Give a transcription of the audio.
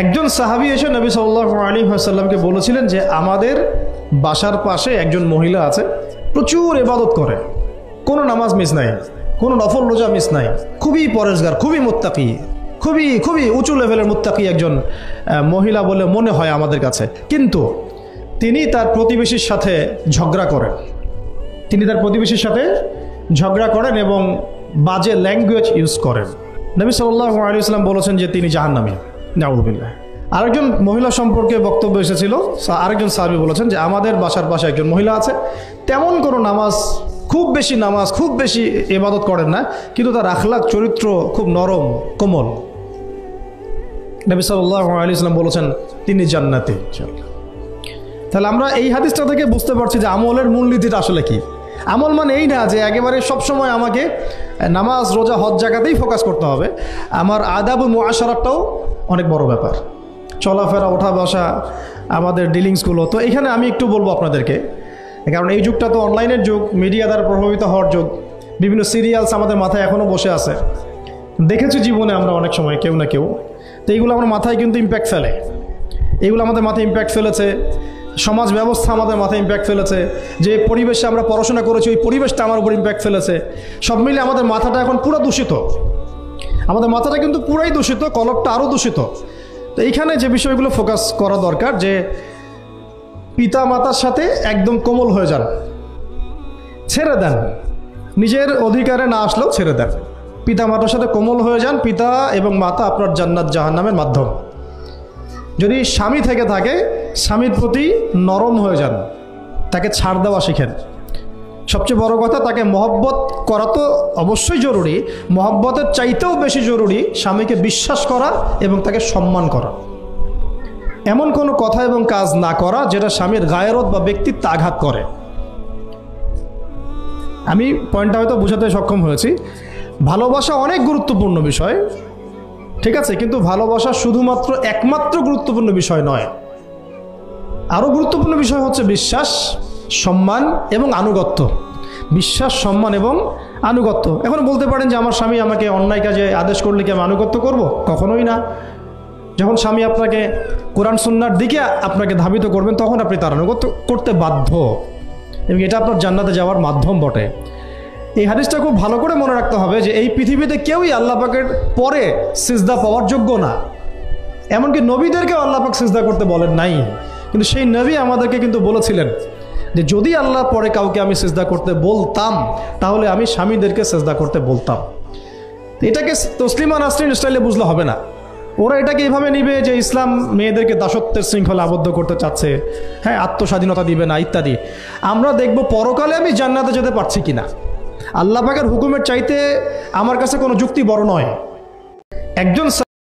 একজন সাহাবী এসে নবী সাল্লাল্লাহু আলাইহি ওয়াসাল্লামকে বলেছিলেন যে আমাদের বাসার পাশে একজন মহিলা আছে, প্রচুর ইবাদত করে, কোনো নামাজ মিস নাই, কোনো নফল রোজা মিস নাই, খুবই পরেজগার, খুবই মুত্তাকি, খুবই খুবই উঁচু লেভেলের মুত্তাকি একজন মহিলা বলে মনে হয় আমাদের কাছে। কিন্তু তিনি তার প্রতিবেশীর সাথে ঝগড়া করেন, এবং বাজে ল্যাঙ্গুয়েজ ইউজ করেন। নবী সাল্লাল্লাহু আলাইহি ওয়াসাল্লাম বলেছেন যে তিনি জাহান্নামী। নাউযুবিল্লাহ। আরেকজন মহিলা সম্পর্কে বক্তব্য এসেছিল, আরেকজন সাহাবী বলেছেন যে আমাদের বাসার পাশে একজন মহিলা আছে, তেমন কোনো নামাজ, খুব বেশি ইবাদত করেন না, কিন্তু তার আখলাক চরিত্র খুব নরম কোমল। নবী সাল্লাল্লাহু আলাইহি ওয়াসাল্লাম বলেছেন তিনি জান্নাতি। তাহলে আমরা এই হাদিসটা থেকে বুঝতে পারছি যে আমলের মূলনীতিটা আসলে কি। আমল মানে এই না যে একেবারে সবসময় আমাকে নামাজ রোজা হজ জায়গাতেই ফোকাস করতে হবে, আমার আদাব ও মুআশারাতটাও অনেক বড় ব্যাপার, চলাফেরা ওঠা বসা, আমাদের ডিলিংসগুলো। তো এখানে আমি একটু বলবো আপনাদেরকে, কারণ এই যুগটা তো অনলাইনের যুগ, মিডিয়া দ্বারা প্রভাবিত হওয়ার যুগ, বিভিন্ন সিরিয়ালস আমাদের মাথায় এখনও বসে আছে, দেখেছি জীবনে আমরা অনেক সময় কেউ না কেউ। তো এইগুলো আমার মাথায় কিন্তু ইম্প্যাক্ট ফেলে, এগুলো আমাদের মাথায় ইম্প্যাক্ট ফেলেছে, সমাজ ব্যবস্থা আমাদের মাথায় ইম্প্যাক্ট ফেলেছে, যে পরিবেশে আমরা পড়াশোনা করেছি ওই পরিবেশটা আমার উপর ইম্প্যাক্ট ফেলেছে। সব মিলে আমাদের মাথাটা এখন পুরো দূষিত, আমাদের মাথাটা কিন্তু পুরাই দূষিত, কলপটা আরও দূষিত। তো এইখানে যে বিষয়গুলো ফোকাস করা দরকার, যে পিতা মাতার সাথে একদম কোমল হয়ে যান, ছেড়ে দেন, নিজের অধিকারে না আসলেও ছেড়ে দেন, পিতা মাতার সাথে কোমল হয়ে যান। পিতা এবং মাতা আপনার জান্নাত জাহান্নামের মাধ্যম। যদি স্বামী থেকে থাকে, স্বামীর প্রতি নরম হয়ে যান, তাকে ছাড় দেওয়া শিখেন। সবচেয়ে বড় কথা, তাকে মহব্বত করা তো অবশ্যই জরুরি, মহব্বতের চাইতেও বেশি জরুরি স্বামীকে বিশ্বাস করা এবং তাকে সম্মান করা। এমন কোনো কথা এবং কাজ না করা যেটা স্বামীর গায়রত বা ব্যক্তিত্বে আঘাত করে। আমি পয়েন্টটা হয়তো বোঝাতে সক্ষম হয়েছি। ভালোবাসা অনেক গুরুত্বপূর্ণ বিষয়, ঠিক আছে, কিন্তু ভালোবাসা শুধুমাত্র একমাত্র গুরুত্বপূর্ণ বিষয় নয়। আরও গুরুত্বপূর্ণ বিষয় হচ্ছে বিশ্বাস, সম্মান এবং আনুগত্য। বিশ্বাস, সম্মান এবং আনুগত্য। এখন বলতে পারেন যে আমার স্বামী আমাকে অন্যায় কাজে আদেশ করলে কি আমি আনুগত্য করব? কখনোই না। যখন স্বামী আপনাকে কোরআন সুন্নাহর দিকে আপনাকে ধাবিত করবেন, তখন আপনি তার আনুগত্য করতে বাধ্য, এবং এটা আপনার জান্নাতে যাওয়ার মাধ্যম বটে। এই হাদিসটা খুব ভালো করে মনে রাখতে হবে যে এই পৃথিবীতে কেউই আল্লাহ পাকের পরে সিজদা পাওয়ার যোগ্য না। এমনকি নবীদেরকেও আল্লাহ পাক সিজদা করতে বলেন নাই, কিন্তু সেই নবী আমাদেরকে কিন্তু বলেছিলেন যে যদি আল্লাহ পরে কাউকে আমি সিজদা করতে বলতাম, তাহলে আমি স্বামীদেরকে সিজদা করতে বলতাম। এটাকে তসলিমা নাসরিন স্টাইলে বুঝলে হবে না। ওরা এটাকে এভাবে নিবে যে ইসলাম মেয়েদেরকে দাসত্বের শৃঙ্খলা আবদ্ধ করতে চাচ্ছে, হ্যাঁ, আত্মস্বাধীনতা দিবে না ইত্যাদি। আমরা দেখব পরকালে আমি জান্নাতে যেতে পারছি কিনা। আল্লাহ পাকের হুকুমের চাইতে আমার কাছে কোনো যুক্তি বড় নয়। একজন